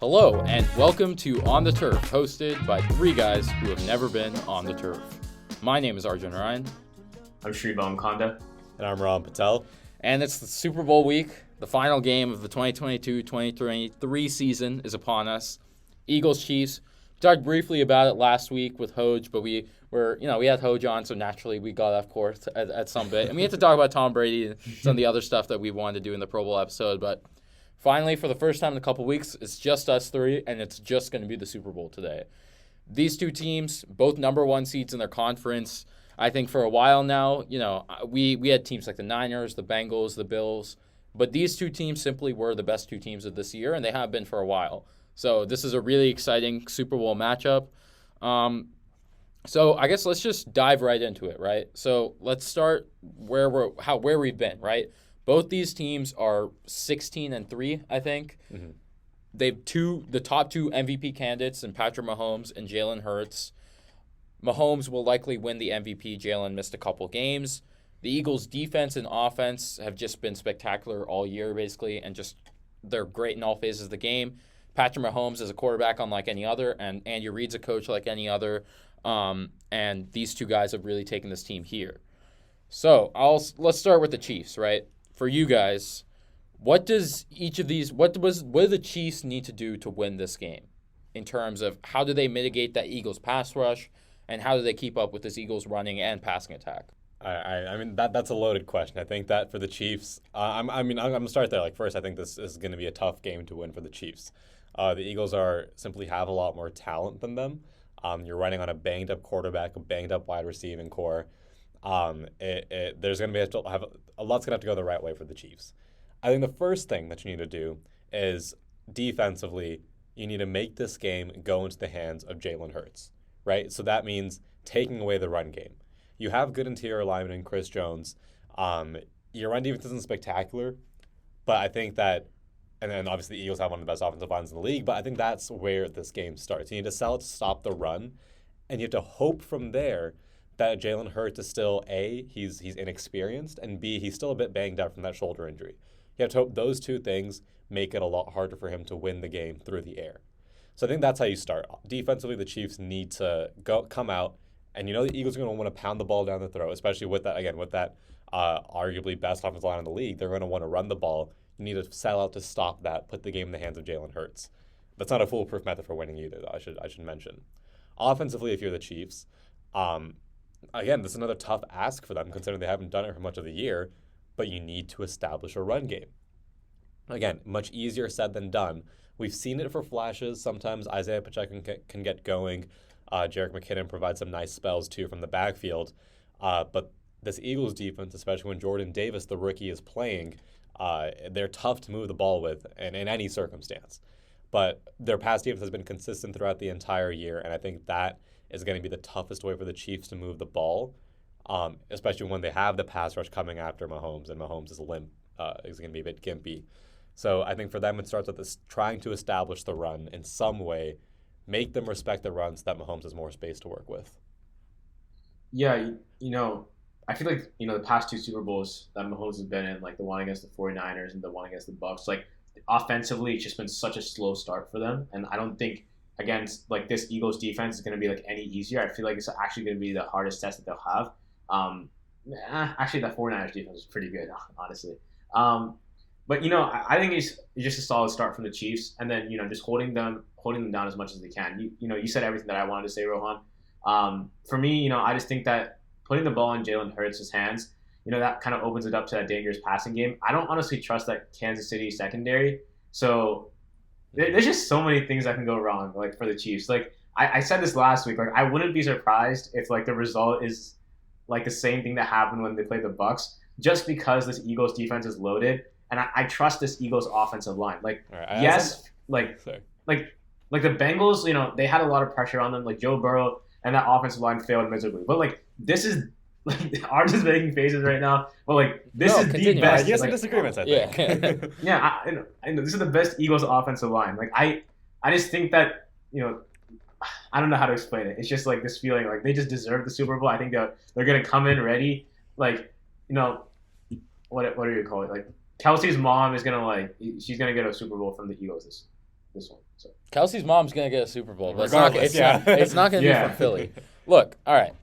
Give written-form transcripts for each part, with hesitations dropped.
Hello, and welcome to On the Turf, hosted by three guys who have never been on the turf. My name is Arjun Ryan. I'm Sri and Rohan. And I'm Rohan Patel. And it's the Super Bowl week. The final game of the 2022-2023 season is upon us. Eagles-Chiefs. We talked briefly about it last week with Hoj, but we had Hoj on, so naturally we got off course at some bit. And we had to talk about Tom Brady and some of the other stuff that we wanted to do in the Pro Bowl episode, but finally, for the first time in a couple weeks, it's just us three, and it's just going to be the Super Bowl today. These two teams, both number one seeds in their conference. I think for a while now, we had teams like the Niners, the Bengals, the Bills, but these two teams simply were the best two teams of this year, and they have been for a while. So this is a really exciting Super Bowl matchup. So I guess let's just dive right into it, right? So let's start where we've been, right? Both these teams are 16-3, I think. Mm-hmm. They've the top two MVP candidates in Patrick Mahomes and Jalen Hurts. Mahomes will likely win the MVP. Jalen missed a couple games. The Eagles' defense and offense have just been spectacular all year, basically, and just they're great in all phases of the game. Patrick Mahomes is a quarterback unlike any other, and Andy Reid's a coach like any other. And these two guys have really taken this team here. So let's start with the Chiefs, right? For you guys, what do the Chiefs need to do to win this game in terms of how do they mitigate that Eagles pass rush and how do they keep up with this Eagles running and passing attack? I mean that's a loaded question. I think that for the Chiefs, I'm gonna start there. First, I think this is going to be a tough game to win for the Chiefs. The Eagles simply have a lot more talent than them. You're running on a banged up quarterback, a banged up wide receiving core. There's going to be a lot's going to have to go the right way for the Chiefs. I think the first thing that you need to do is defensively, you need to make this game go into the hands of Jalen Hurts, right? So that means taking away the run game. You have good interior alignment in Chris Jones. Your run defense isn't spectacular, but I think that, and then obviously the Eagles have one of the best offensive lines in the league, but I think that's where this game starts. You need to stop the run, and you have to hope from there that Jalen Hurts is still A, he's inexperienced, and B, he's still a bit banged up from that shoulder injury. You have to hope those two things make it a lot harder for him to win the game through the air. So I think that's how you start. Defensively, the Chiefs need to come out, and the Eagles are going to want to pound the ball down the throat, especially with that arguably best offensive line in the league. They're going to want to run the ball. You need to sell out to stop that, put the game in the hands of Jalen Hurts. That's not a foolproof method for winning either, though, I should mention. Offensively, if you're the Chiefs, again, this is another tough ask for them considering they haven't done it for much of the year, but you need to establish a run game. Again, much easier said than done. We've seen it for flashes. Sometimes Isaiah Pacheco can get going. Jerick McKinnon provides some nice spells too from the backfield. But this Eagles defense, especially when Jordan Davis, the rookie, is playing, they're tough to move the ball with in any circumstance. But their pass defense has been consistent throughout the entire year, and I think that is going to be the toughest way for the Chiefs to move the ball, especially when they have the pass rush coming after Mahomes, and Mahomes is going to be a bit gimpy. So I think for them it starts with this trying to establish the run in some way, make them respect the run so that Mahomes has more space to work with. Yeah, I feel like, the past two Super Bowls that Mahomes has been in, like the one against the 49ers and the one against the Bucs, like offensively it's just been such a slow start for them, and I don't think against this Eagles defense is going to be any easier. I feel like it's actually going to be the hardest test that they'll have. Actually, the 49ers defense is pretty good, honestly. But I think it's just a solid start from the Chiefs, and then just holding them down as much as they can. You said everything that I wanted to say, Rohan. For me, I just think that putting the ball in Jalen Hurts' hands, that kind of opens it up to that dangerous passing game. I don't honestly trust that Kansas City secondary, so there's just so many things that can go wrong, for the Chiefs. I said this last week, I wouldn't be surprised if the result is the same thing that happened when they played the Bucs, just because this Eagles defense is loaded, and I trust this Eagles offensive line. The Bengals, they had a lot of pressure on them. Joe Burrow and that offensive line failed miserably. But this is Arjun's making faces right now, but this is continue. the best. You have some disagreements, I think. Yeah, I know this is the best Eagles offensive line. I just think that I don't know how to explain it. It's just this feeling they just deserve the Super Bowl. I think they're gonna come in ready. What do you call it? Kelsey's mom is gonna she's gonna get a Super Bowl from the Eagles this one. So Kelsey's mom's gonna get a Super Bowl, but Regardless, it's not gonna Yeah. be from Philly. Look, all right,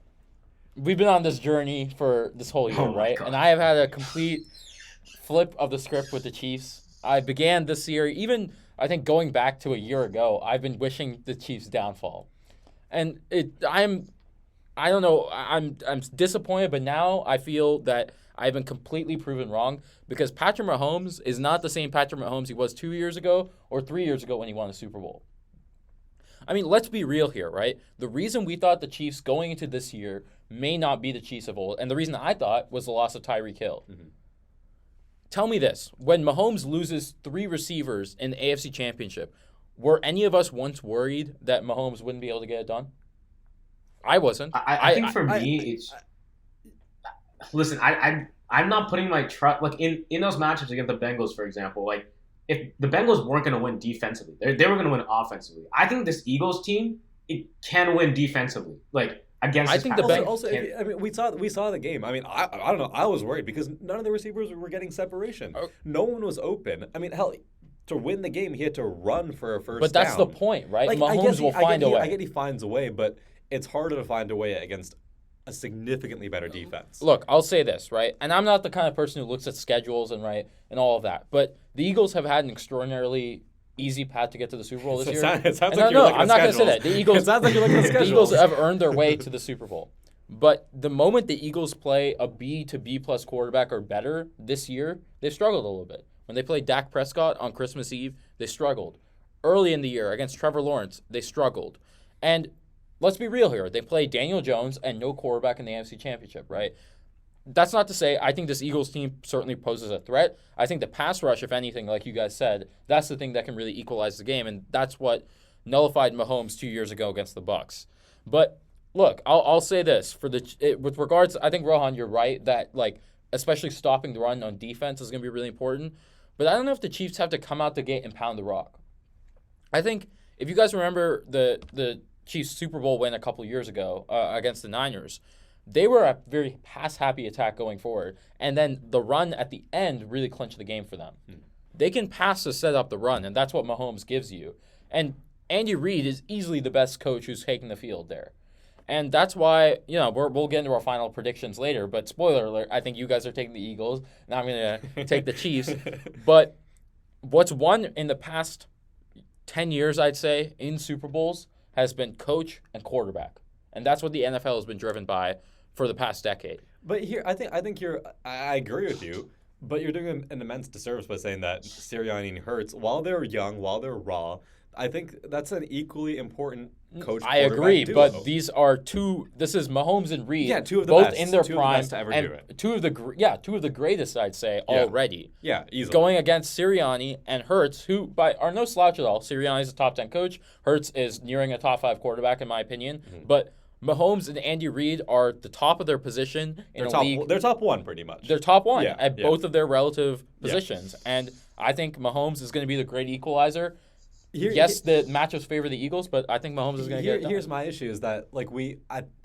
we've been on this journey for this whole year, Oh my right? God. And I have had a complete flip of the script with the Chiefs. I began this year, even I think going back to a year ago, I've been wishing the Chiefs' downfall, and I don't know, I'm disappointed, but now I feel that I've been completely proven wrong because Patrick Mahomes is not the same Patrick Mahomes he was 2 years ago or 3 years ago when he won a Super Bowl. I mean, let's be real here, right? The reason we thought the Chiefs going into this year may not be the Chiefs of old, and the reason I thought was the loss of Tyreek Hill. Mm-hmm. Tell me this. When Mahomes loses 3 receivers in the AFC Championship, were any of us once worried that Mahomes wouldn't be able to get it done? I wasn't. I think for me, it's listen. I'm not putting my trust like in those matchups against the Bengals, for example. Like if the Bengals weren't going to win defensively, they were going to win offensively. I think this Eagles team it can win defensively. Like against. I think the Also, Bengals. also I mean, we saw the game. I mean, I don't know. I was worried because none of the receivers were getting separation. Oh. No one was open. I mean, hell, to win the game, he had to run for a first But that's down. the point, right? Like, Mahomes will find a way. I get he finds a way, but it's harder to find a way against a significantly better defense. Look, I'll say this, right? And I'm not the kind of person who looks at schedules and and all of that. But the Eagles have had an extraordinarily easy path to get to the Super Bowl this year. It sounds And like you're looking I'm at not going to say schedules. that. The Eagles, It sounds like you're looking at the schedules. Eagles have earned their way to the Super Bowl. But the moment the Eagles play a B to B plus quarterback or better this year, they've struggled a little bit. When they played Dak Prescott on Christmas Eve, they struggled. Early in the year against Trevor Lawrence, they struggled. And let's be real here. They played Daniel Jones and no quarterback in the AFC Championship, right? That's not to say I think this Eagles team certainly poses a threat. I think the pass rush, if anything, like you guys said, that's the thing that can really equalize the game, and that's what nullified Mahomes 2 years ago against the Bucs. But look, I'll say this with regards. I think Rohan, you're right that like especially stopping the run on defense is going to be really important. But I don't know if the Chiefs have to come out the gate and pound the rock. I think if you guys remember the Chiefs Super Bowl win a couple years ago against the Niners, they were a very pass-happy attack going forward, and then the run at the end really clinched the game for them. They can pass to set up the run, and that's what Mahomes gives you. And Andy Reid is easily the best coach who's taking the field there. And that's why, we'll get into our final predictions later, but spoiler alert, I think you guys are taking the Eagles, and I'm going to take the Chiefs. But what's won in the past 10 years, I'd say, in Super Bowls has been coach and quarterback. And that's what the NFL has been driven by for the past decade. But here, I agree with you, but you're doing an immense disservice by saying that Sirianni and Hurts, while they're young, while they're raw, I think that's an equally important coach. I agree, duo. but these are two. This is Mahomes and Reid, two of the both best, in their two of the prime, best to ever and do it. two of the greatest, I'd say, already. Yeah, easily. Going against Sirianni and Hurts, who are no slouch at all. Sirianni's a top 10 coach. Hurts is nearing a top 5 quarterback, in my opinion. Mm-hmm. But Mahomes and Andy Reid are the top of their position in a league. They're top one, pretty much. They're top one at both of their relative positions. And I think Mahomes is going to be the great equalizer. The matchups favor the Eagles, but I think Mahomes is going to get it done. Here's my issue is that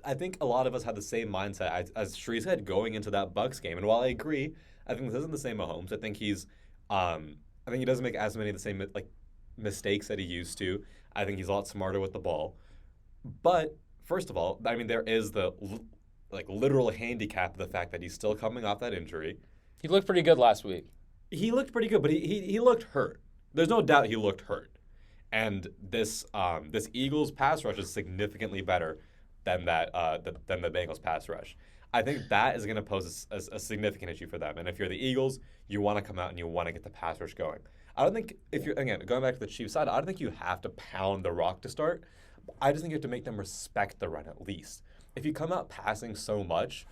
I think a lot of us had the same mindset as Sri said going into that Bucs game. And while I agree, I think this isn't the same Mahomes. I think he doesn't make as many of the same mistakes that he used to. I think he's a lot smarter with the ball. But first of all, I mean there is the literal handicap of the fact that he's still coming off that injury. He looked pretty good last week. He looked pretty good, but he looked hurt. There's no doubt he looked hurt. And this Eagles pass rush is significantly better than the Bengals pass rush. I think that is going to pose a significant issue for them. And if you're the Eagles, you want to come out and you want to get the pass rush going. I don't think if you're going back to the Chiefs side, I don't think you have to pound the rock to start. I just think you have to make them respect the run at least. If you come out passing so much,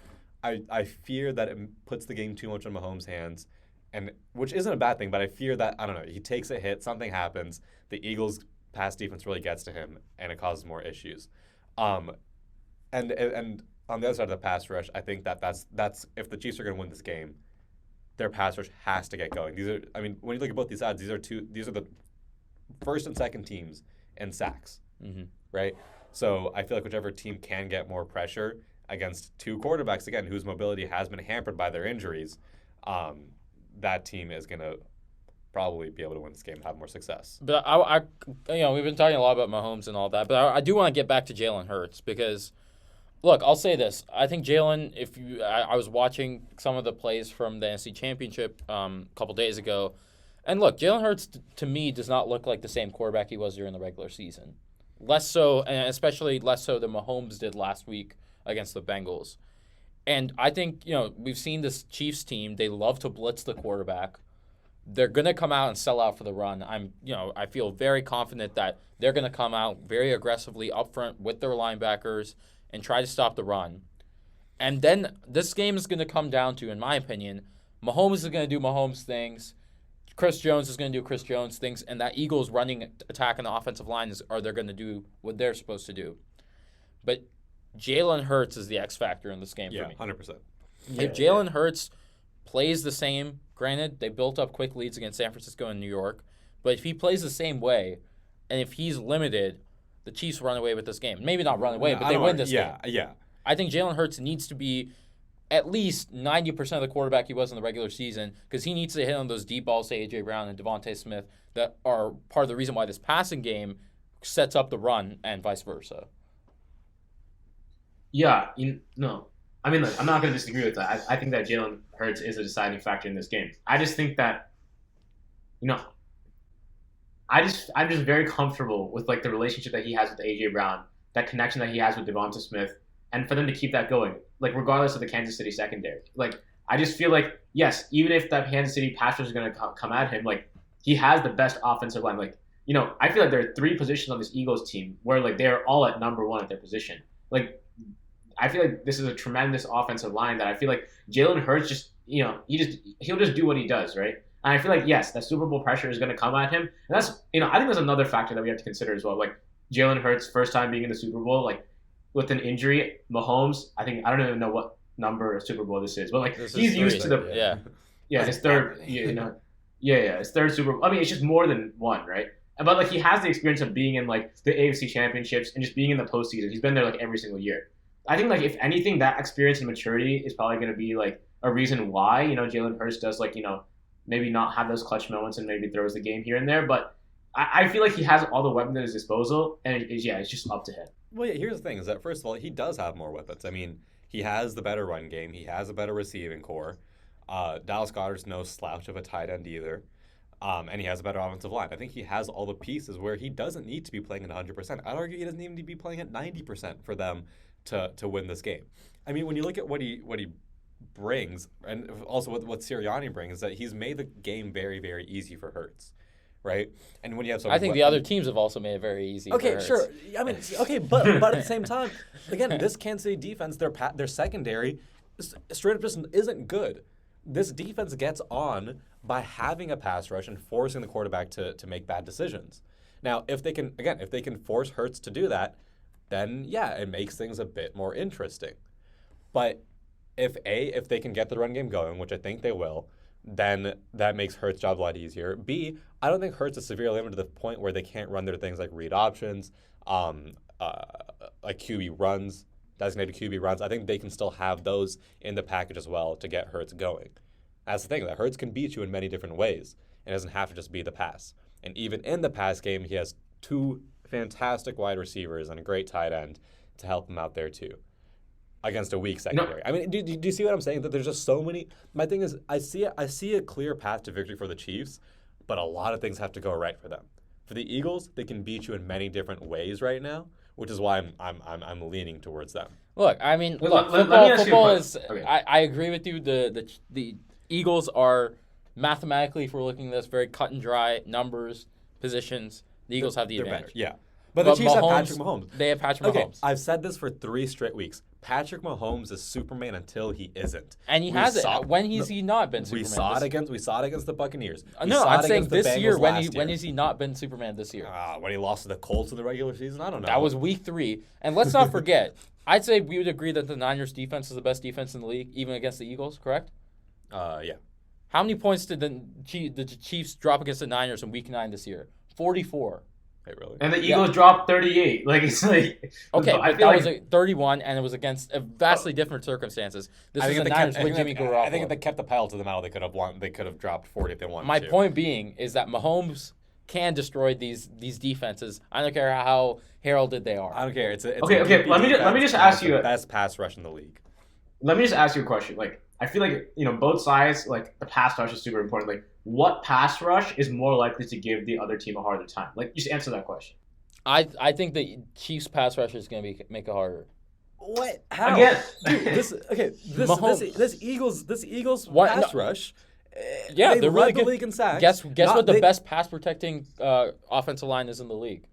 I fear that it puts the game too much in Mahomes' hands. And which isn't a bad thing, but I fear that, I don't know, he takes a hit, something happens, the Eagles' pass defense really gets to him, and it causes more issues. And on the other side of the pass rush, I think that's if the Chiefs are going to win this game, their pass rush has to get going. When you look at both these sides, these are the first and second teams in sacks, right? So I feel like whichever team can get more pressure against two quarterbacks, again, whose mobility has been hampered by their injuries, that team is going to probably be able to win this game and have more success. But we've been talking a lot about Mahomes and all that, but I do want to get back to Jalen Hurts because, look, I'll say this: I think Jalen. I was watching some of the plays from the NFC Championship a couple days ago, and look, Jalen Hurts to me does not look like the same quarterback he was during the regular season. Less so, and especially less so than Mahomes did last week against the Bengals. And I think we've seen this Chiefs team; they love to blitz the quarterback. They're going to come out and sell out for the run. I feel very confident that they're going to come out very aggressively up front with their linebackers and try to stop the run. And then this game is going to come down to, in my opinion, Mahomes is going to do Mahomes things. Chris Jones is going to do Chris Jones things. And that Eagles running attack on the offensive line they're going to do what they're supposed to do. But Jalen Hurts is the X factor in this game for me. 100%. If Jalen Hurts plays the same, granted, they built up quick leads against San Francisco and New York, but if he plays the same way, and if he's limited, the Chiefs run away with this game. Maybe not run away, but they win this game. Yeah. I think Jalen Hurts needs to be at least 90% of the quarterback he was in the regular season because he needs to hit on those deep balls to A.J. Brown and Devontae Smith that are part of the reason why this passing game sets up the run and vice versa. Yeah, I mean, look, I'm not going to disagree with that. I think that Jalen Hurts is a deciding factor in this game. I just think that, I'm just very comfortable with like the relationship that he has with AJ Brown, that connection that he has with Devonta Smith, and for them to keep that going, like regardless of the Kansas City secondary. Like I just feel like yes, even if that Kansas City pass rush is going to come at him, like he has the best offensive line. Like I feel like there are 3 positions on this Eagles team where like they're all at number 1 at their position. Like. I feel like this is a tremendous offensive line that I feel like Jalen Hurts just, he'll just do what he does, right? And I feel like, yes, that Super Bowl pressure is going to come at him. And that's, I think there's another factor that we have to consider as well. Like Jalen Hurts' first time being in the Super Bowl, like with an injury, Mahomes, I don't even know what number of Super Bowl this is, but like he's used to the, his third, his third Super Bowl. I mean, it's just more than one, right? But like he has the experience of being in like the AFC championships and just being in the postseason. He's been there like every single year. I think, like, if anything, that experience and maturity is probably going to be, like, a reason why, Jalen Hurts does, like, maybe not have those clutch moments and maybe throws the game here and there. But I feel like he has all the weapons at his disposal, and it's just up to him. Well, yeah, here's the thing, is that, first of all, he does have more weapons. I mean, he has the better run game. He has a better receiving core. Dallas Goedert's no slouch of a tight end either. And he has a better offensive line. I think he has all the pieces where he doesn't need to be playing at 100%. I'd argue he doesn't even need to be playing at 90% for them to win this game. I mean, when you look at what he brings, and also what Sirianni brings, is that he's made the game very, very easy for Hurts, right? And when you have I think the other teams have also made it very easy. Okay, for Hurts. sure. I mean, okay, but at the same time, again, this Kansas City defense, their secondary, straight up just isn't good. This defense gets on by having a pass rush and forcing the quarterback to make bad decisions. Now, if they can force Hurts to do that, then yeah, it makes things a bit more interesting. But if they can get the run game going, which I think they will, then that makes Hurts' job a lot easier. B, I don't think Hurts is severely limited to the point where they can't run their things like read options, like QB runs, designated QB runs. I think they can still have those in the package as well to get Hurts going. That's the thing, that Hurts can beat you in many different ways. It doesn't have to just be the pass. And even in the pass game, he has 2 fantastic wide receivers and a great tight end to help him out there too, against a weak secondary. No. I mean, do you see what I'm saying? That there's just so many. My thing is, I see a clear path to victory for the Chiefs, but a lot of things have to go right for them. For the Eagles, they can beat you in many different ways right now, which is why I'm leaning towards them. Look, I mean, football is. Okay. I agree with you. The Eagles are mathematically, if we're looking at this, very cut and dry numbers, positions. The Eagles have the advantage. Better, yeah. But the Chiefs have Patrick Mahomes. They have Patrick Mahomes. I've said this for 3 straight weeks. Patrick Mahomes is Superman until he isn't. And he has it. When has he not been Superman? We saw it against the Buccaneers. No, I'm saying this year. When has he not been Superman this year? When he lost to the Colts in the regular season? I don't know. That was week 3. And let's not forget, I'd say we would agree that the Niners defense is the best defense in the league, even against the Eagles, correct? Yeah. How many points did the Chiefs drop against the Niners in week 9 this year? 44. Wait, really? And the Eagles dropped 38. Like, it's like... Okay, I but feel that like... was 31, and it was against vastly different circumstances. This is the Niners with Jimmy Garoppolo. I think if they kept the pedal to the metal, they could have won. They could have dropped 40 if they wanted My to. point being is that Mahomes can destroy these defenses. I don't care how heralded they are. I don't care. It's a Okay. Let me just ask you... the best pass rush in the league. Let me just ask you a question. Like, I feel like, both sides, like, the pass rush is super important. Like, what pass rush is more likely to give the other team a harder time? Like, just answer that question. I think the Chiefs pass rush is going to make it harder. What? How? Again, Dude, this Eagles pass rush. Yeah, they they're really led the good. league in sacks. Guess what the best pass protecting offensive line is in the league?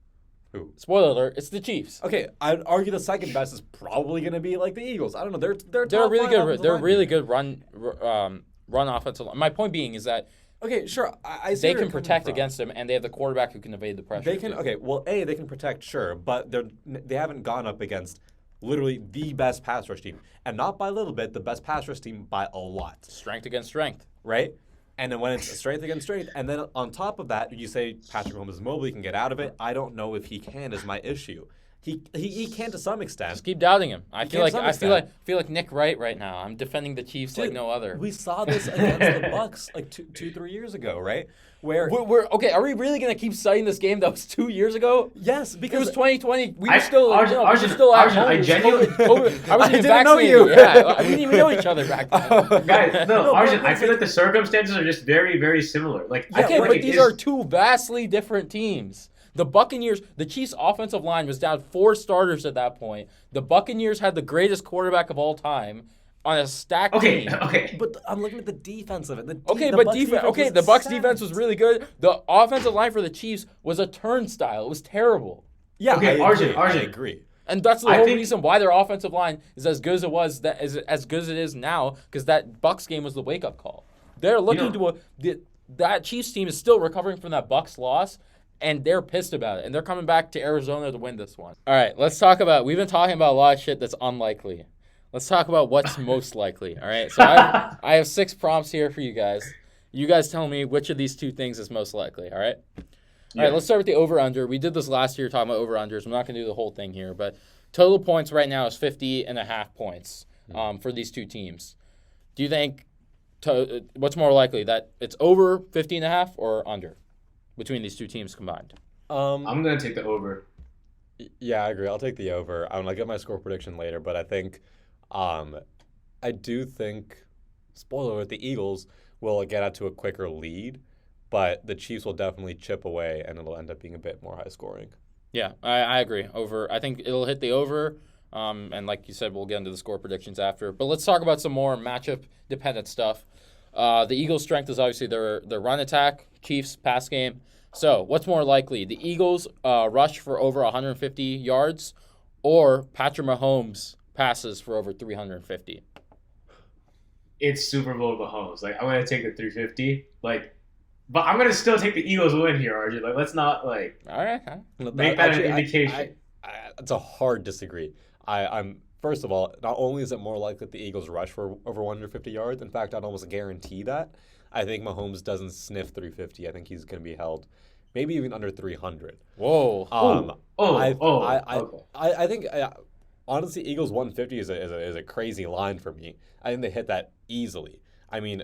Who? Spoiler alert! It's the Chiefs. Okay, I'd argue the second best is probably going to be like the Eagles. I don't know. They're really good. They're really good. good run offensive line. My point being is that okay, sure. I see they can protect against them, and they have the quarterback who can evade the pressure. They can. Okay, well, they can protect, sure, but they haven't gone up against literally the best pass rush team, and not by a little bit, the best pass rush team by a lot. Strength against strength, right? And then when it's strength against strength, and then on top of that, you say Patrick Mahomes is mobile, he can get out of it. I don't know if he can. Is my issue. He can to some extent. Just keep doubting him. I feel like Nick Wright right now. I'm defending the Chiefs like no other. We saw this against the Bucks like 2-3 years ago, right? Where we're okay. Are we really gonna keep citing this game that was 2 years ago? Yes, because it was 2020. We were still at home. I genuinely, I wasn't even didn't know you. Yeah, we didn't even know each other back then. Guys, no, Arjun, I feel like the circumstances are just very, very similar. Like, okay, but these are two vastly different teams. The Buccaneers, the Chiefs' offensive line was down 4 starters at that point. The Buccaneers had the greatest quarterback of all time on a stacked team. Okay. But I'm looking at the defense of it. The Bucks defense was really good. The offensive line for the Chiefs was a turnstile. It was terrible. Yeah, okay, Arjun, I agree. And that's the whole reason why their offensive line is as good as it was, as good as it is now, because that Bucks game was the wake-up call. They're looking that Chiefs team is still recovering from that Bucks loss, and they're pissed about it. And they're coming back to Arizona to win this one. All right, let's talk about, we've been talking about a lot of shit that's unlikely. Let's talk about what's most likely, all right? So I have 6 prompts here for you guys. You guys tell me which of these 2 things is most likely, all right? All right, let's start with the over-under. We did this last year talking about over-unders. I'm not going to do the whole thing here, but total points right now is 50.5 points for these 2 teams. Do you think, what's more likely, that it's over 50.5 or under between these 2 teams combined? I'm going to take the over. Yeah, I agree. I'll take the over. I'll get my score prediction later, but I think, I do think, spoiler alert, the Eagles will get out to a quicker lead, but the Chiefs will definitely chip away, and it'll end up being a bit more high scoring. Yeah, I agree. Over. I think it'll hit the over, and like you said, we'll get into the score predictions after. But let's talk about some more matchup-dependent stuff. The Eagles' strength is obviously their run attack, Chiefs' pass game. So what's more likely, the Eagles rush for over 150 yards or Patrick Mahomes passes for over 350? It's Super Bowl Mahomes. Like, I'm going to take the 350. Like, but I'm going to still take the Eagles win here, Arjun. Like, let's not, like, all right. Make that an indication. It's a hard disagree. I'm first of all, not only is it more likely that the Eagles rush for over 150 yards, in fact, I'd almost guarantee that. I think Mahomes doesn't sniff 350. I think he's going to be held maybe even under 300. Whoa. I think honestly, Eagles 150 is a crazy line for me. I think they hit that easily. I mean,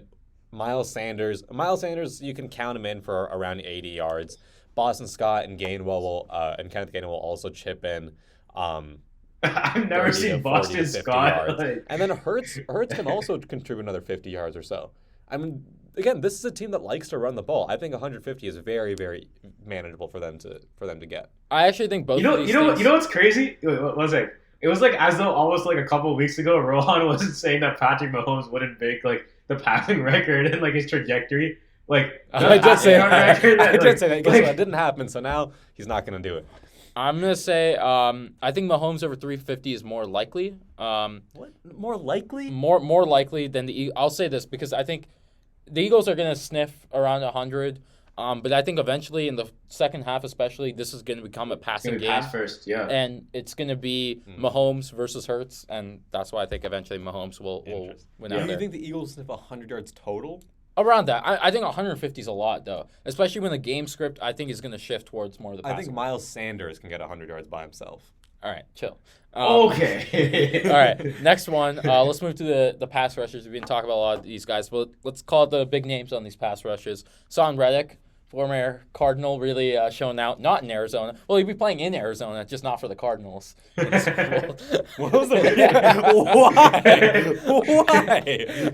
Miles Sanders, you can count him in for around 80 yards. Boston Scott and Kenneth Gainwell will also chip in. I've never seen Boston Scott. And then Hurts can also contribute another 50 yards or so. I mean, again, this is a team that likes to run the ball. I think 150 is very, very manageable for them to get. I actually think both. You know what's crazy? Wait, what was it? It was like as though almost like a couple of weeks ago, Rohan wasn't saying that Patrick Mahomes wouldn't break like the passing record and like his trajectory. Like I did say that. Guess what? It didn't happen, so now he's not going to do it. I'm going to say I think Mahomes over 350 is more likely. What? More likely? More likely than the I'll say this because I think the Eagles are going to sniff around 100. But I think eventually in the second half especially, this is going to become a passing game. Pass first, yeah. And it's going to be Mahomes versus Hurts, and that's why I think eventually Mahomes will win out there. Do you think the Eagles sniff 100 yards total? Around that. I think 150 is a lot, though. Especially when the game script, I think, is going to shift towards more of the passing. I think Miles Sanders can get 100 yards by himself. All right, chill. Okay. All right, next one. Let's move to the pass rushers. We've been talking about a lot of these guys, but let's call it the big names on these pass rushers. Son Reddick, former Cardinal, really showing out. Not in Arizona. Well, he'd be playing in Arizona, just not for the Cardinals. What was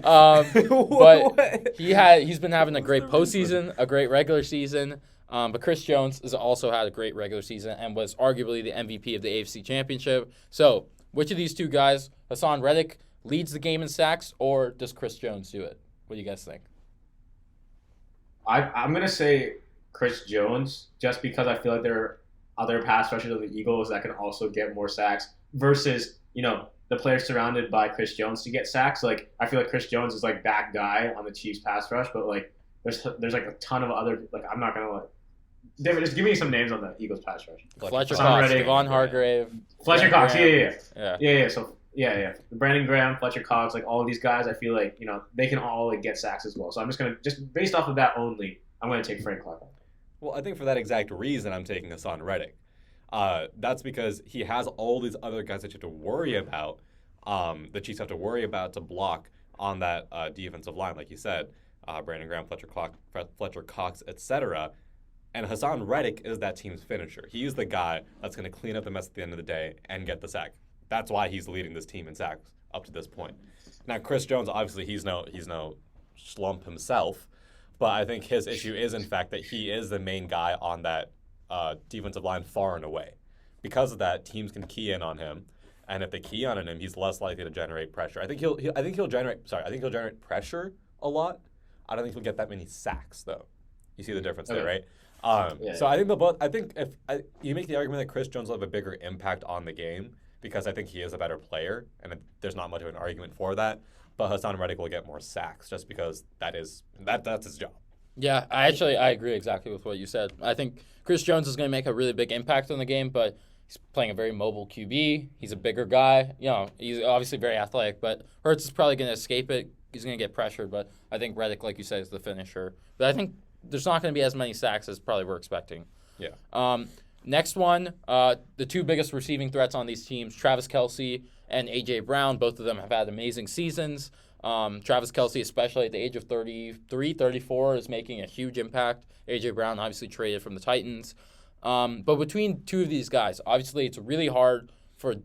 Why? But he's been having a great postseason, a great regular season. But Chris Jones has also had a great regular season and was arguably the MVP of the AFC Championship. So, which of these two guys, Hassan Reddick, leads the game in sacks, or does Chris Jones do it? What do you guys think? I'm going to say Chris Jones, just because I feel like there are other pass rushers of the Eagles that can also get more sacks versus, the players surrounded by Chris Jones to get sacks. Like, I feel like Chris Jones is like that guy on the Chiefs pass rush, but like there's like a ton of other, like, I'm not going to David, just give me some names on the Eagles pass rush. Fletcher Cox, Devon Hargrave. Fletcher Cox, yeah. So, Brandon Graham, Fletcher Cox, like all of these guys, I feel like, they can all like get sacks as well. So I'm just based off of that only, I'm going to take Frank Clark. Well, I think for that exact reason, I'm taking Hassan Reddick. That's because he has all these other guys that you have to worry about, the Chiefs have to worry about to block on that defensive line, like you said, Brandon Graham, Fletcher Cox, etc. And Hassan Reddick is that team's finisher. He's the guy that's going to clean up the mess at the end of the day and get the sack. That's why he's leading this team in sacks up to this point. Now, Chris Jones, obviously, he's no schlump himself, but I think his issue is, in fact, that he is the main guy on that defensive line far and away. Because of that, teams can key in on him, and if they key on him, he's less likely to generate pressure. I think he'll generate pressure a lot. I don't think he'll get that many sacks, though. You see the difference there, right? So I think if you make the argument that Chris Jones will have a bigger impact on the game because I think he is a better player, and there's not much of an argument for that. But Hassan Reddick will get more sacks just because that's his job. Yeah, I agree exactly with what you said. I think Chris Jones is going to make a really big impact on the game, but he's playing a very mobile QB. He's a bigger guy. He's obviously very athletic, but Hurts is probably going to escape it. He's going to get pressured, but I think Reddick, like you said, is the finisher. But I think there's not going to be as many sacks as probably we're expecting. Yeah. Next one, the two biggest receiving threats on these teams, Travis Kelce and A.J. Brown. Both of them have had amazing seasons. Travis Kelce, especially at the age of 33, 34, is making a huge impact. A.J. Brown obviously traded from the Titans. But between two of these guys, obviously it's really hard for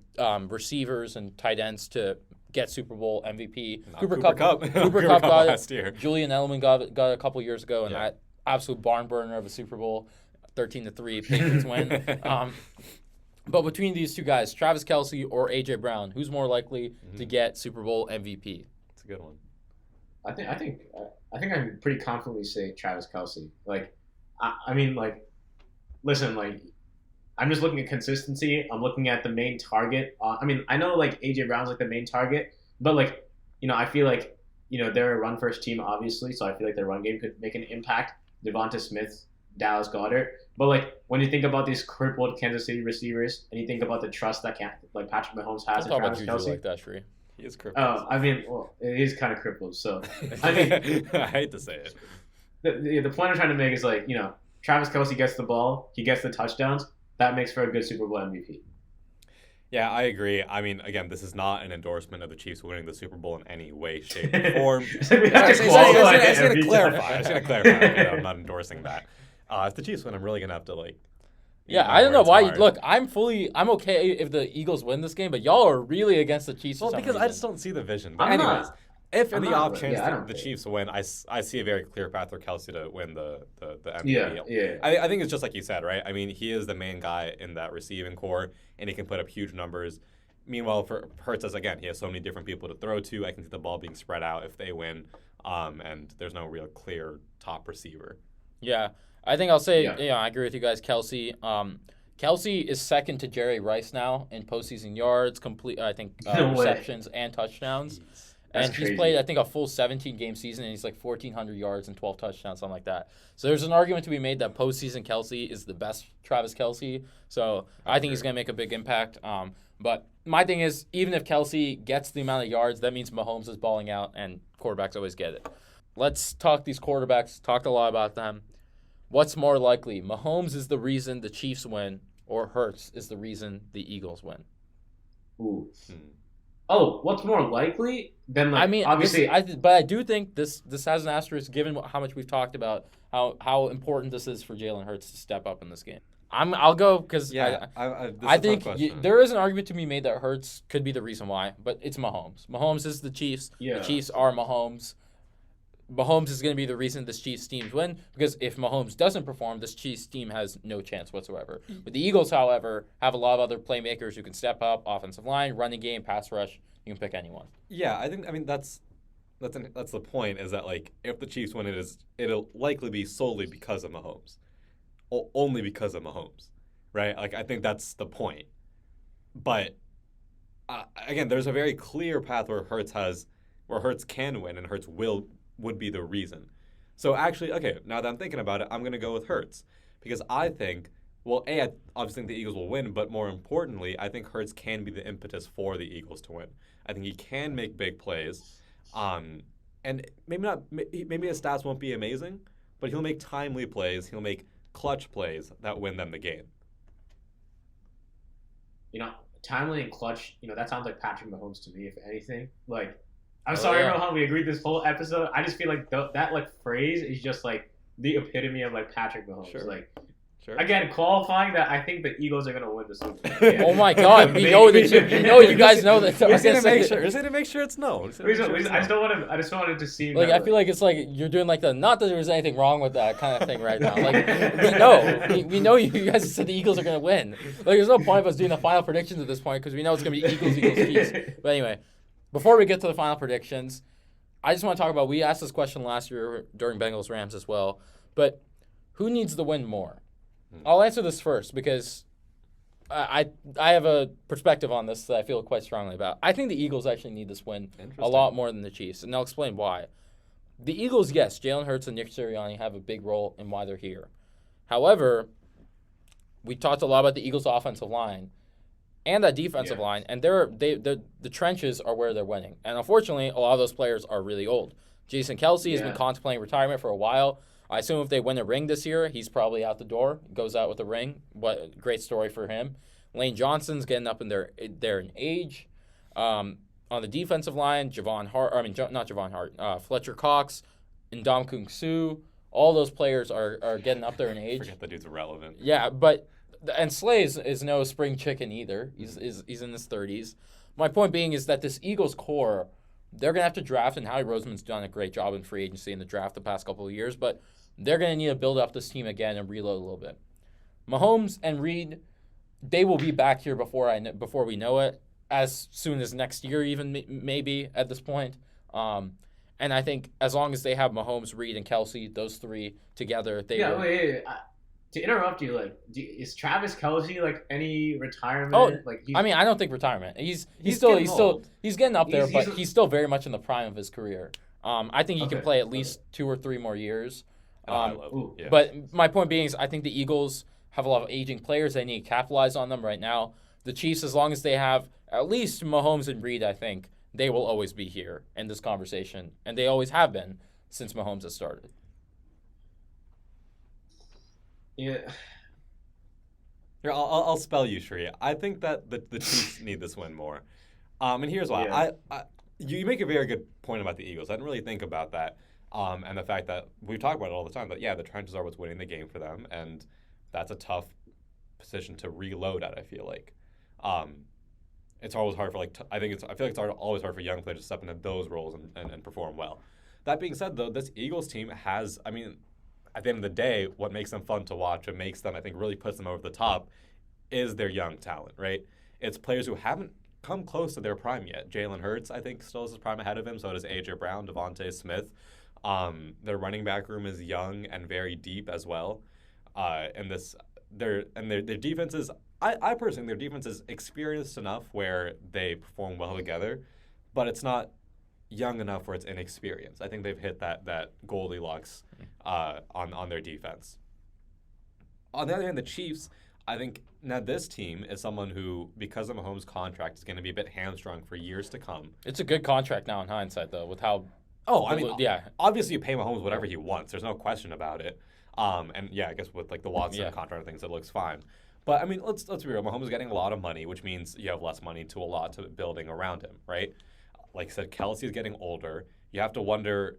receivers and tight ends to get Super Bowl MVP. Cooper Kupp got last year. Julian Edelman got it a couple years ago, and that absolute barn burner of a Super Bowl, 13-3, Patriots win. But between these two guys, Travis Kelce or A.J. Brown, who's more likely to get Super Bowl MVP? It's a good one. I think I can pretty confidently say Travis Kelce. Like, I mean, like, listen, like, I'm just looking at consistency. I'm looking at the main target. I know like A.J. Brown's like the main target, but like, I feel like, they're a run first team, obviously, so I feel like their run game could make an impact. Devonta Smith, Dallas Goedert. But like when you think about these crippled Kansas City receivers and you think about the trust that Patrick Mahomes has in Travis Kelce. Like that, Sri. He is crippled. It is kind of crippled. So I mean, I hate to say it. The point I'm trying to make is like, Travis Kelce gets the ball, he gets the touchdowns. That makes for a good Super Bowl MVP. Yeah, I agree. I mean, again, this is not an endorsement of the Chiefs winning the Super Bowl in any way, shape, or form. I was going to clarify. Okay, I'm not endorsing that. If the Chiefs win, I'm really going to have to, like... Yeah, I don't know why. Look, I'm okay if the Eagles win this game, but y'all are really against the Chiefs. Well, because I just don't see the vision. But anyways, if in the off chance the Chiefs win, I see a very clear path for Kelce to win the MVP. Yeah. I think it's just like you said, right? I mean, he is the main guy in that receiving core, and he can put up huge numbers. Meanwhile, for Hurts, again, he has so many different people to throw to. I can see the ball being spread out if they win, and there's no real clear top receiver. Yeah, I think I'll say, I agree with you guys, Kelce. Kelce is second to Jerry Rice now in postseason yards, receptions, and touchdowns. And he's played, I think, a full 17-game season, and he's like 1,400 yards and 12 touchdowns, something like that. So there's an argument to be made that postseason Kelce is the best Travis Kelce. So I think he's going to make a big impact. But my thing is, even if Kelce gets the amount of yards, that means Mahomes is balling out, and quarterbacks always get it. let's talk these quarterbacks. Talked a lot about them. What's more likely? Mahomes is the reason the Chiefs win, or Hurts is the reason the Eagles win? Ooh. Oh, what's more likely than like? I mean, obviously, but I do think this has an asterisk given how much we've talked about how important this is for Jalen Hurts to step up in this game. I'll go because I think there is an argument to be made that Hurts could be the reason why, but it's Mahomes. Mahomes is the Chiefs. Yeah. The Chiefs are Mahomes. Mahomes is going to be the reason this Chiefs team win because if Mahomes doesn't perform, this Chiefs team has no chance whatsoever. But the Eagles, however, have a lot of other playmakers who can step up, offensive line, running game, pass rush. You can pick anyone. Yeah, I mean that's the point is that like if the Chiefs win it'll likely be solely because of Mahomes. Only because of Mahomes, right? Like I think that's the point. But again, there's a very clear path where Hurts can win and Hurts would be the reason. So actually, okay, now that I'm thinking about it, I'm going to go with Hurts because I think, well, I obviously think the Eagles will win, but more importantly, I think Hurts can be the impetus for the Eagles to win. I think he can make big plays, and maybe his stats won't be amazing, but he'll make timely plays. He'll make clutch plays that win them the game. Timely and clutch. That sounds like Patrick Mahomes to me, if anything. Like. I'm sorry, Rohan, we agreed this whole episode. I just feel like that like phrase is just like the epitome of like Patrick Mahomes. Sure. Like, Sure. Again, qualifying that I think the Eagles are gonna win this Super Bowl. Yeah. Oh my God, we know that you guys know that. We're just gonna make sure it's known. I just wanted to see. Like I feel like it's like you're doing like the not that there's anything wrong with that kind of thing right now. Like we know you guys said the Eagles are gonna win. Like there's no point of us doing the final predictions at this point because we know it's gonna be Eagles, Chiefs. But anyway. Before we get to the final predictions, I just want to talk about, we asked this question last year during Bengals-Rams as well, but who needs to win more? I'll answer this first because I have a perspective on this that I feel quite strongly about. I think the Eagles actually need this win a lot more than the Chiefs, and I'll explain why. The Eagles, yes, Jalen Hurts and Nick Sirianni have a big role in why they're here. However, we talked a lot about the Eagles' offensive line and that defensive line, and the trenches are where they're winning. And unfortunately, a lot of those players are really old. Jason Kelce has been contemplating retirement for a while. I assume if they win a ring this year, he's probably out the door, goes out with a ring. What a great story for him. Lane Johnson's getting up in their in age. On the defensive line, Fletcher Cox, Ndamukong Suh, all those players are getting up there in age. Forget that dude's irrelevant. Yeah, but... And Slay is no spring chicken either. He's in his 30s. My point being is that this Eagles core, they're going to have to draft, and Howie Roseman's done a great job in free agency in the draft the past couple of years, but they're going to need to build up this team again and reload a little bit. Mahomes and Reed, they will be back here before we know it, as soon as next year even maybe at this point. And I think as long as they have Mahomes, Reed, and Kelce, those three together, they will... Wait. To interrupt you, is Travis Kelce like any retirement? I mean, I don't think retirement. He's getting up there, but he's still very much in the prime of his career. I think he can play at least 2 or 3 more years. But my point being is, I think the Eagles have a lot of aging players. They need to capitalize on them right now. The Chiefs, as long as they have at least Mahomes and Reed, I think they will always be here in this conversation, and they always have been since Mahomes has started. Yeah. Here, I'll spell you, Sri. I think that the Chiefs need this win more. And here's why. Yeah. You make a very good point about the Eagles. I didn't really think about that. And the fact that we talk about it all the time, that, the trenches are what's winning the game for them. And that's a tough position to reload at, I feel like. It's always hard for, I feel like it's always hard for young players to step into those roles and perform well. That being said, though, this Eagles team has, at the end of the day, what makes them fun to watch, what makes them, I think, really puts them over the top is their young talent, right? It's players who haven't come close to their prime yet. Jalen Hurts, I think, still has his prime ahead of him. So does A.J. Brown, Devontae Smith. Their running back room is young and very deep as well. Their defense is, I personally think their defense is experienced enough where they perform well together, but it's not young enough where it's inexperienced. I think they've hit that Goldilocks on their defense. On the other hand, the Chiefs, I think now this team is someone who, because of Mahomes' contract, is going to be a bit hamstrung for years to come. It's a good contract now in hindsight, though, with how Oh, I mean, yeah. obviously you pay Mahomes whatever he wants. There's no question about it. And yeah, I guess with like the Watson contract and things, it looks fine. But I mean, let's be real. Mahomes is getting a lot of money, which means you have less money to allot to building around him, right? Like I said, Kelsey is getting older. You have to wonder,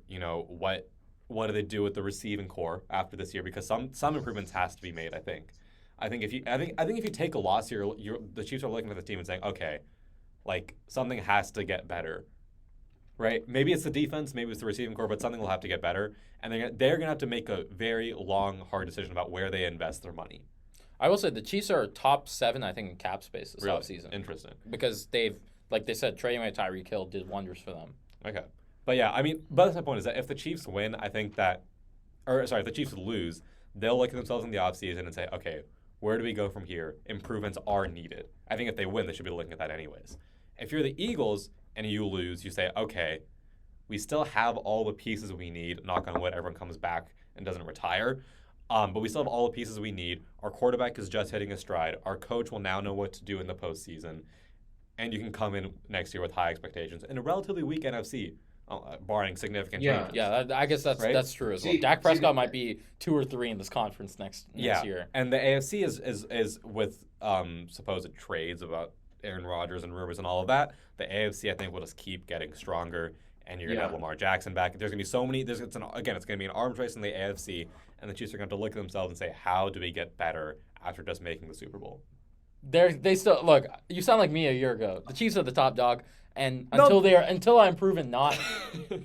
what do they do with the receiving core after this year? Because some improvements has to be made. I think if you take a loss here, the Chiefs are looking at the team and saying, okay, like something has to get better. Right? Maybe it's the defense, maybe it's the receiving core, but something will have to get better. And they're going to have to make a very long, hard decision about where they invest their money. I will say the Chiefs are top 7, I think, in cap space this offseason. Interesting. Because they've, like they said, trading away Tyreek Hill did wonders for them. Okay. But yeah, I mean, but my point is that if the Chiefs win, if the Chiefs lose, they'll look at themselves in the offseason and say, okay, where do we go from here? Improvements are needed. I think if they win, they should be looking at that anyways. If you're the Eagles and you lose, you say, okay, we still have all the pieces we need. Knock on wood, everyone comes back and doesn't retire. But we still have all the pieces we need. Our quarterback is just hitting a stride. Our coach will now know what to do in the postseason. And you can come in next year with high expectations in a relatively weak NFC, barring significant changes. Yeah, I guess that's true as well. Dak Prescott might be 2 or 3 in this conference next year. And the AFC is with supposed trades about Aaron Rodgers and rumors and all of that. The AFC, I think, will just keep getting stronger, and you're going to have Lamar Jackson back. There's going to be so many. It's going to be an arms race in the AFC, and the Chiefs are going to have to look at themselves and say, how do we get better after just making the Super Bowl? They still look. You sound like me a year ago. The Chiefs are the top dog, and until I'm proven not,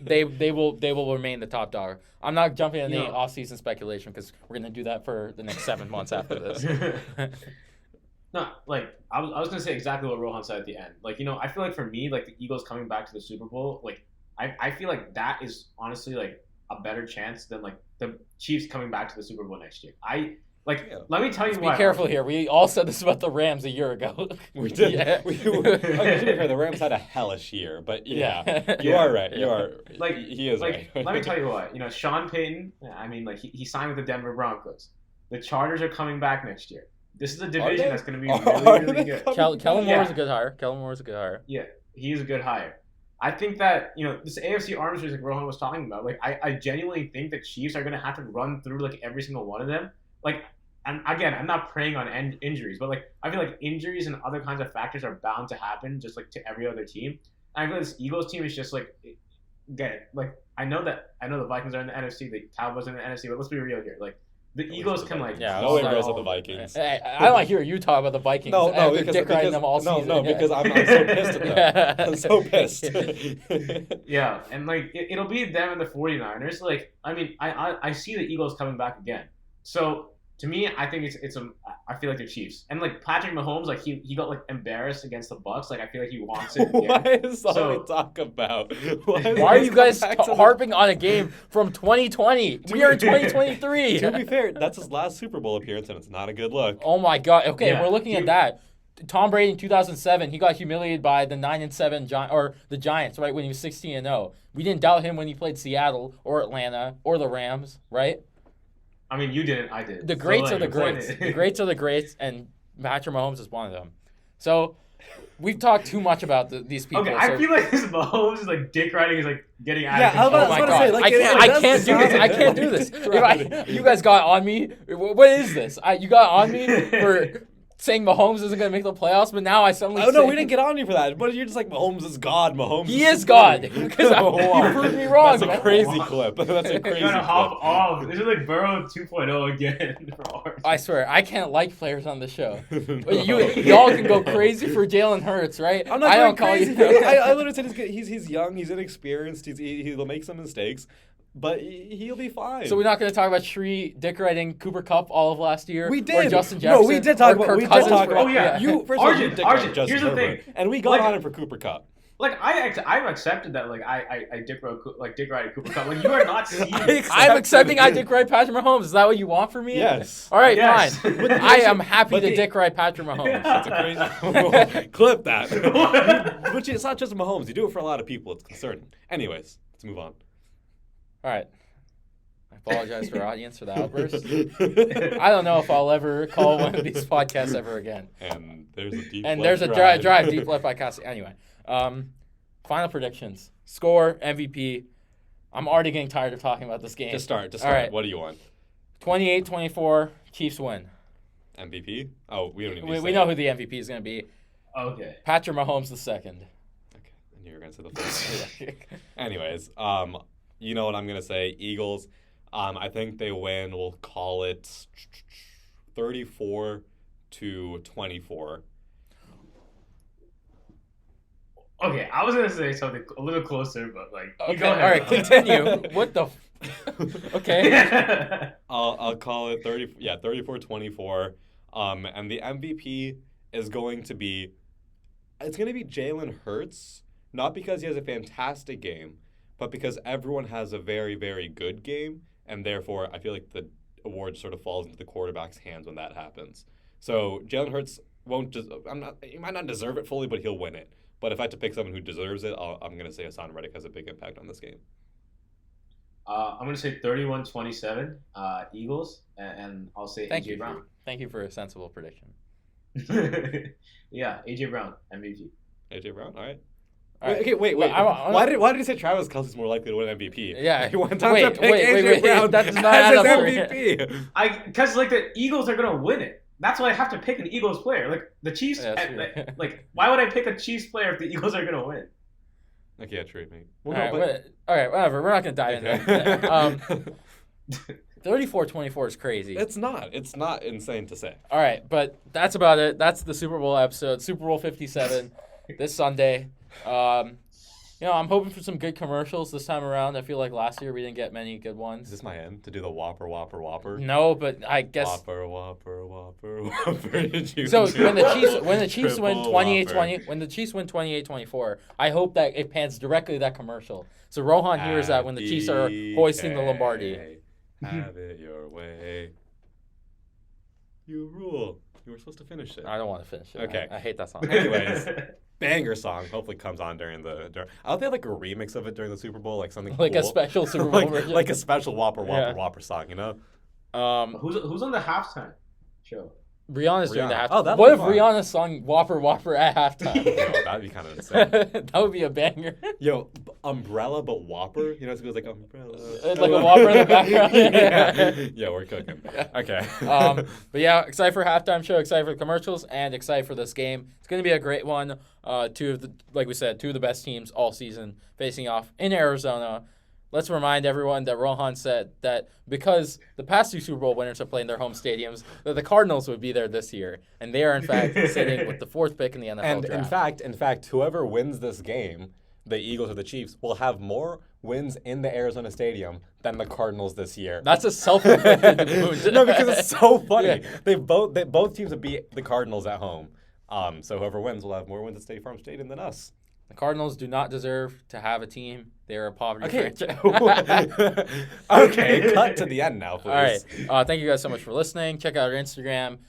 they will remain the top dog. I'm not jumping into any off-season speculation because we're going to do that for the next 7 months after this. No, like I was gonna say exactly what Rohan said at the end. Like, I feel like for me, like the Eagles coming back to the Super Bowl, like I feel like that is honestly like a better chance than like the Chiefs coming back to the Super Bowl next year. Let me tell you why. Be careful here. We all said this about the Rams a year ago. We did. The Rams had a hellish year, but you are right. You are like he is like, right. Let me tell you what. Sean Payton. I mean, like he signed with the Denver Broncos. The Chargers are coming back next year. This is a division that's going to be really good. Kellen Moore is a good hire. Yeah, he is a good hire. I think that, this AFC arms race like Rohan was talking about, like I genuinely think the Chiefs are going to have to run through like every single one of them. Like, and again, I'm not preying on injuries, but like I feel like injuries and other kinds of factors are bound to happen just like to every other team. And I feel like this Eagles team is just like, like I know the Vikings are in the NFC, the Cowboys are in the NFC, but let's be real here. Like, the Eagles can like no one goes with the Vikings. I don't want to hear you talk about the Vikings. No, because dick riding them all season. No, because I'm so pissed at them. I'm so pissed. Yeah, and like it'll be them and the 49ers. Like, I mean, I see the Eagles coming back again. So to me, I think I feel like the Chiefs and like Patrick Mahomes, like he got like embarrassed against the Bucks. Like I feel like he wants it again. What is all we talk about? Why are you guys harping on a game from 2020? We are in 2023. To be fair, that's his last Super Bowl appearance, and it's not a good look. Oh my God. Okay, we're looking at that. Tom Brady in 2007, he got humiliated by the 9-7 the Giants, right, when he was 16-0. We didn't doubt him when he played Seattle or Atlanta or the Rams, right? I mean, you didn't. I did. The greats are the greats. The greats are the greats, and Patrick Mahomes is one of them. So we've talked too much about these people. Okay, I feel like this Mahomes is like dick riding is like getting out of control. Oh my God! I can't do this. I can't do this. You guys got on me. What is this? You got on me for saying Mahomes isn't going to make the playoffs, but now I suddenly no, we didn't get on you for that. But you're just like, Mahomes is God. He is God. Because you proved me wrong. That's a crazy clip. That's a crazy clip. You're going to hop off. This is like Burrow 2.0 again. I swear, I can't like players on the show. Y'all can go crazy for Jalen Hurts, right? I'm not going crazy. I literally said he's young, he's inexperienced, he'll make some mistakes. But he'll be fine. So we're not going to talk about Sri dick riding Cooper Kupp all of last year? We did. Or Justin Jefferson? No, we did talk about. Oh yeah. Arjun, here's the thing. And we got on him for Cooper Kupp. Like I've accepted that. Like I dick rided Cooper Kupp. Like you are not seeing. I'm accepting I dick ride Patrick Mahomes. Is that what you want from me? Yes. All right, fine. I am happy to dick ride Patrick Mahomes. That's a crazy. Clip that. But it's not just Mahomes. You do it for a lot of people. It's concerning. Anyways, let's move on. All right. I apologize to our audience for the outburst. I don't know if I'll ever call one of these podcasts ever again. And there's a deep drive deep left podcast. Anyway, final predictions. Score, MVP. I'm already getting tired of talking about this game. Just start. All right. What do you want? 28-24, Chiefs win. MVP? Oh, we don't even need to We say know it. who the MVP is going to be. Okay. Patrick Mahomes the second. Okay, I knew you were going to say the first. Anyways, you know what I'm going to say. Eagles, I think they win. We'll call it 34-24. Okay, I was gonna say something a little closer, but like. Okay, go ahead. all right, continue. What the? Okay. I'll call it 34-24. And the MVP is going to be, it's going to be Jalen Hurts, not because he has a fantastic game, but because everyone has a very, very good game, and therefore I feel like the award sort of falls into the quarterback's hands when that happens. So Jalen Hurts won't just, he might not deserve it fully, but he'll win it. But if I had to pick someone who deserves it, I'm going to say Hassan Reddick has a big impact on this game. I'm gonna say 31-27, Eagles, and I'll say AJ Brown. Thank you for a sensible prediction. Yeah, AJ Brown, MVP. AJ Brown, all right. All right. Okay, wait. Why did you say Travis Kelce's more likely to win MVP? Yeah. You want time to pick AJ Brown that does not as add his up for MVP. Because like the Eagles are gonna win it. That's why I have to pick an Eagles player. Like the Chiefs, Yeah, that's true. like why would I pick a Chiefs player if the Eagles are gonna win? Okay, yeah, true, mate. All right, whatever. We're not going to dive into it. 34-24 is crazy. It's not insane to say. All right, but that's about it. That's the Super Bowl episode, Super Bowl 57, this Sunday. I'm hoping for some good commercials this time around. I feel like last year we didn't get many good ones. Is this my end to do the Whopper, Whopper, Whopper? No, but I guess. Whopper, Whopper, Whopper, Whopper. So when the Chiefs win Triple 28-20, when the Chiefs win 28-24, I hope that it pans directly to that commercial. So Rohan hears that when the Chiefs are hoisting the Lombardi. Have it your way. You rule. You were supposed to finish it. I don't want to finish it. Okay. I hate that song. Anyways, banger song. Hopefully comes on during I hope they have like a remix of it during the Super Bowl, like something Like cool. a special Super Bowl version. like a special Whopper, Whopper, Yeah. Whopper song, you know? Who's on the halftime show? Rihanna's doing the halftime. Oh, that'd what be if fun. Rihanna sung Whopper Whopper at halftime? Yo, that'd be kind of insane. That would be a banger. Yo, umbrella but Whopper? You know, it goes like umbrella. Like a Whopper in the background. Yeah, we're cooking. Okay. But yeah, excited for halftime show, excited for the commercials, and excited for this game. It's going to be a great one. Two of the best teams all season facing off in Arizona. Let's remind everyone that Rohan said that because the past two Super Bowl winners have played in their home stadiums, that the Cardinals would be there this year. And they are, in fact, sitting with the fourth pick in the NFL And draft. in fact, whoever wins this game, the Eagles or the Chiefs, will have more wins in the Arizona Stadium than the Cardinals this year. That's a self-inflicted wound. No, because it's so funny. Yeah. Both teams have beat the Cardinals at home. So whoever wins will have more wins at State Farm Stadium than us. The Cardinals do not deserve to have a team. They're a poverty franchise. Okay, cut to the end now, please. All right. Thank you guys so much for listening. Check out our Instagram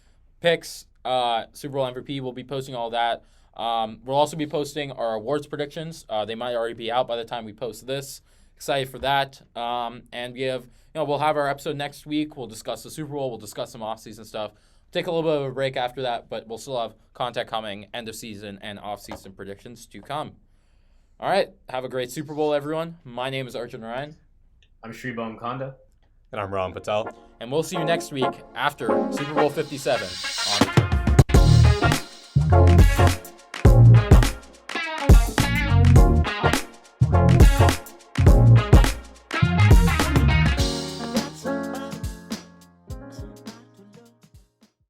picks. Super Bowl MVP. We'll be posting all that. We'll also be posting our awards predictions. They might already be out by the time we post this. Excited for that. And we'll have our episode next week. We'll discuss the Super Bowl. We'll discuss some off-season stuff. Take a little bit of a break after that, but we'll still have content coming, end of season and off-season predictions to come. All right. Have a great Super Bowl, everyone. My name is Arjun Ryan. I'm Sri Kanda. And I'm Ram Patel. And we'll see you next week after Super Bowl 57 on